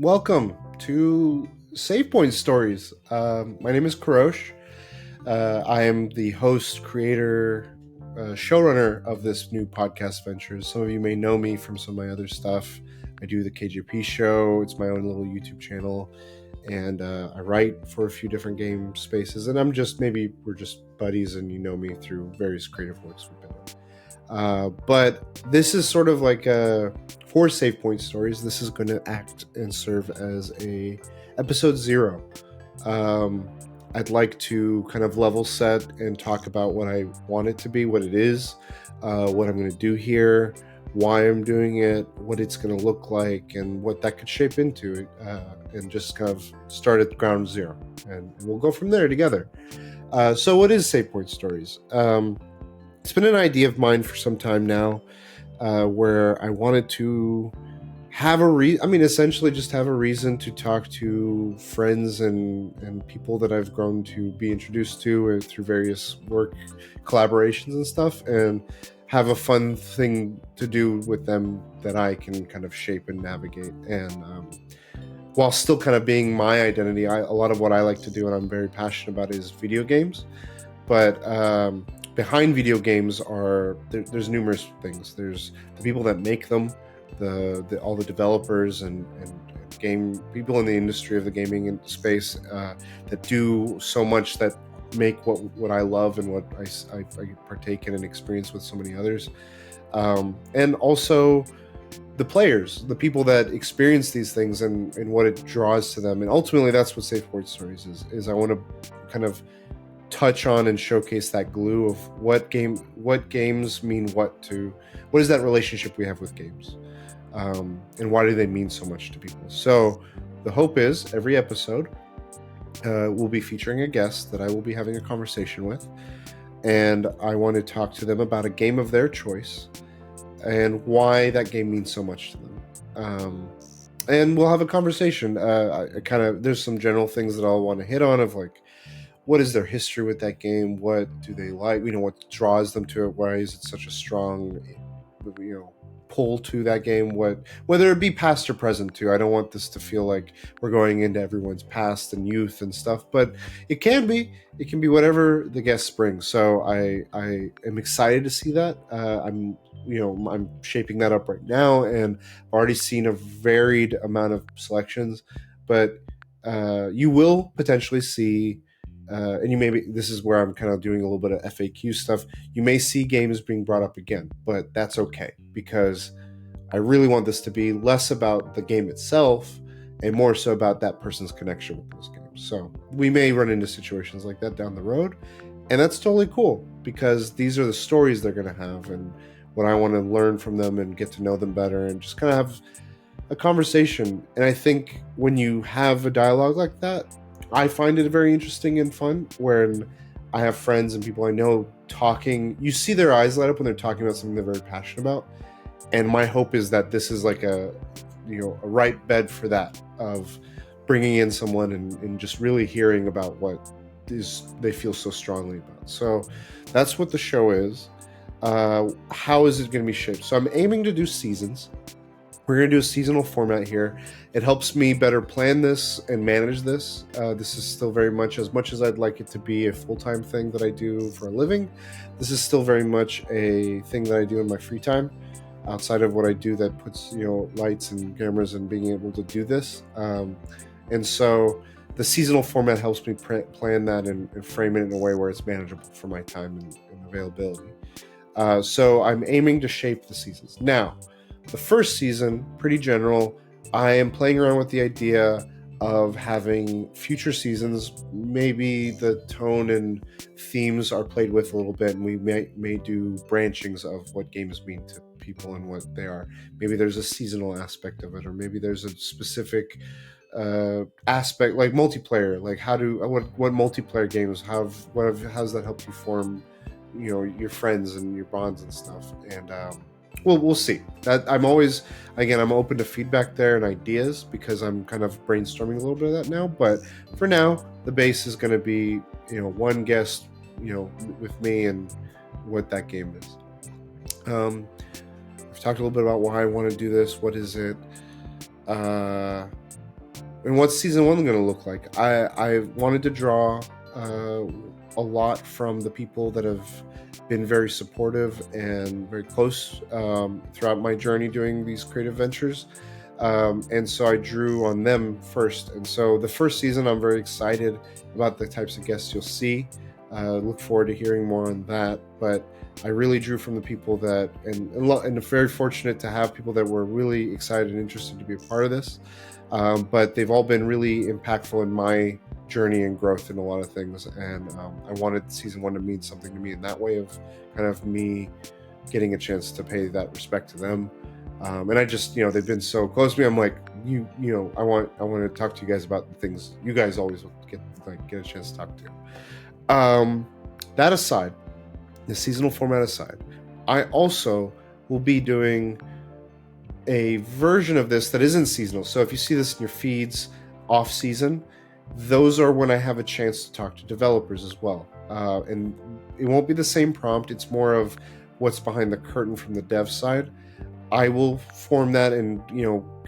welcome to Savepoint Stories. My name is Kurosh. I am the host, creator, showrunner of this new podcast venture. Some of you may know me from some of my other stuff. I do the KJP show. It's my own little YouTube channel. And I write for a few different game spaces. And we're just buddies and you know me through various creative works we've been doing. But this is sort of like for Savepoint Stories. This is going to act and serve as a episode 0. I'd like to kind of level set and talk about what I want it to be, what it is, what I'm going to do here, why I'm doing it, what it's going to look like, and what that could shape into, and just kind of start at ground zero. And we'll go from there together. So what is Savepoint Stories? It's been an idea of mine for some time now, where I wanted to have essentially just have a reason to talk to friends and people that I've grown to be introduced to through various work collaborations and stuff, and have a fun thing to do with them that I can kind of shape and navigate. And while still kind of being my identity, a lot of what I like to do and I'm very passionate about is video games. But behind video games there's numerous things. There's the people that make them, all the developers and game people in the industry of the gaming space that do so much, that make what I love and what I partake in and experience with so many others, and also the players, the people that experience these things and what it draws to them. And ultimately that's what Savepoint Stories is I want to kind of touch on and showcase that glue of what games mean, what is that relationship we have with games, and why do they mean so much to people. So the hope is every episode we'll be featuring a guest that I will be having a conversation with, and I want to talk to them about a game of their choice and why that game means so much to them. And we'll have a conversation. There's some general things that I'll want to hit on, of like, what is their history with that game? What do they like? What draws them to it? Why is it such a strong, pull to that game? Whether it be past or present too. I don't want this to feel like we're going into everyone's past and youth and stuff, but it can be whatever the guest brings. So I am excited to see that. I'm shaping that up right now, and I've already seen a varied amount of selections, but you will potentially see, and this is where I'm kind of doing a little bit of FAQ stuff. You may see games being brought up again, but that's okay, because I really want this to be less about the game itself and more so about that person's connection with those games. So we may run into situations like that down the road, and that's totally cool, because these are the stories they're going to have and what I want to learn from them and get to know them better and just kind of have a conversation. And I think when you have a dialogue like that, I find it very interesting and fun when I have friends and people I know talking. You see their eyes light up when they're talking about something they're very passionate about. And my hope is that this is like a right bed for that, of bringing in someone and just really hearing about what they feel so strongly about. So that's what the show is. How is it going to be shaped? So I'm aiming to do seasons. We're going to do a seasonal format here. It helps me better plan this and manage this. This is still very much as I'd like it to be a full-time thing that I do for a living. This is still very much a thing that I do in my free time, outside of what I do that puts, lights and cameras and being able to do this. And so the seasonal format helps me plan that and frame it in a way where it's manageable for my time and availability. So I'm aiming to shape the seasons. Now, the first season, pretty general. I am playing around with the idea of having future seasons. Maybe the tone and themes are played with a little bit, and we may do branchings of what games mean to people and what they are. Maybe there's a seasonal aspect of it, or maybe there's a specific aspect like multiplayer. Like what multiplayer games how's that helped you form, your friends and your bonds and stuff. And we'll see. That I'm open to feedback there and ideas, because I'm kind of brainstorming a little bit of that now. But for now, the base is going to be, one guest, with me and what that game is. I've talked a little bit about why I want to do this. What is it? and what's season 1 going to look like? I wanted to draw a lot from the people that have been very supportive and very close throughout my journey doing these creative ventures. And so I drew on them first. And so the first season, I'm very excited about the types of guests you'll see. Look forward to hearing more on that. But I really drew from the people that, and very fortunate to have people that were really excited and interested to be a part of this. But they've all been really impactful in my journey and growth in a lot of things. And I wanted season 1 to mean something to me in that way, of kind of me getting a chance to pay that respect to them. And I just, they've been so close to me. I'm like, I want to talk to you guys about the things you guys always get a chance to talk to. That aside, the seasonal format aside, I also will be doing a version of this that isn't seasonal. So if you see this in your feeds off season, those are when I have a chance to talk to developers as well. And it won't be the same prompt. It's more of what's behind the curtain from the dev side. I will form that and,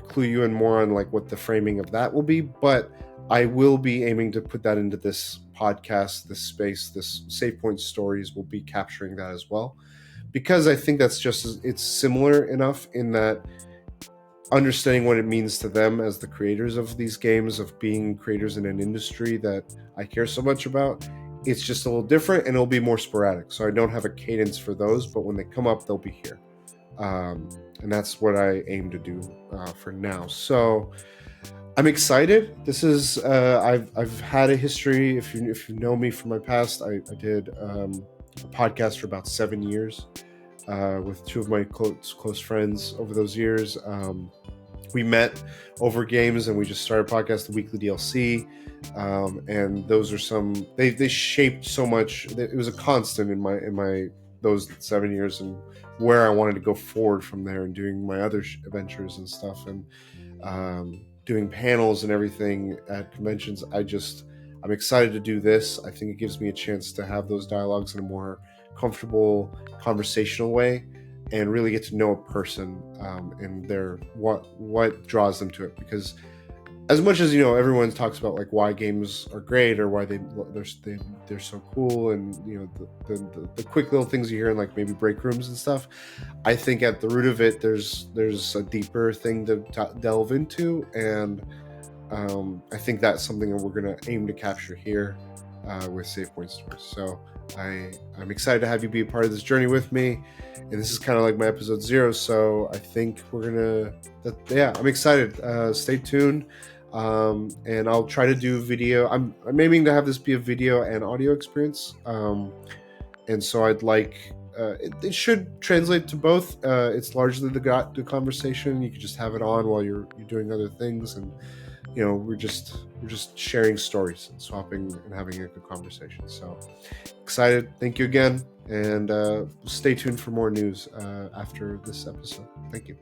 clue you in more on like what the framing of that will be, but I will be aiming to put that into this podcast, this space, this Savepoint Stories will be capturing that as well, because I think that's it's similar enough in that understanding what it means to them as the creators of these games, of being creators in an industry that I care so much about. It's just a little different and it'll be more sporadic. So I don't have a cadence for those, but when they come up, they'll be here. And that's what I aim to do for now. So I'm excited. This is I've had a history. If you know me from my past, I did a podcast for about 7 years with two of my close friends over those years. We met over games and we just started a podcast, the Weekly DLC. And those are they shaped so much. It was a constant in my those 7 years and where I wanted to go forward from there, and doing my other ventures and stuff, and doing panels and everything at conventions. I'm excited to do this. I think it gives me a chance to have those dialogues in a more comfortable conversational way and really get to know a person and what draws them to it. Because as much as everyone talks about like why games are great or why they're so cool, and the quick little things you hear in like maybe break rooms and stuff, I think at the root of it there's a deeper thing to delve into, and I think that's something that we're going to aim to capture here with Savepoint Stories. So I'm excited to have you be a part of this journey with me, and this is kind of like my episode 0. So I think I'm excited. Stay tuned. And I'll try to do video. I'm aiming to have this be a video and audio experience. And so I'd like, it should translate to both. It's largely the conversation. You can just have it on while you're doing other things. And, we're just sharing stories and swapping and having a good conversation. So excited. Thank you again. And stay tuned for more news after this episode. Thank you.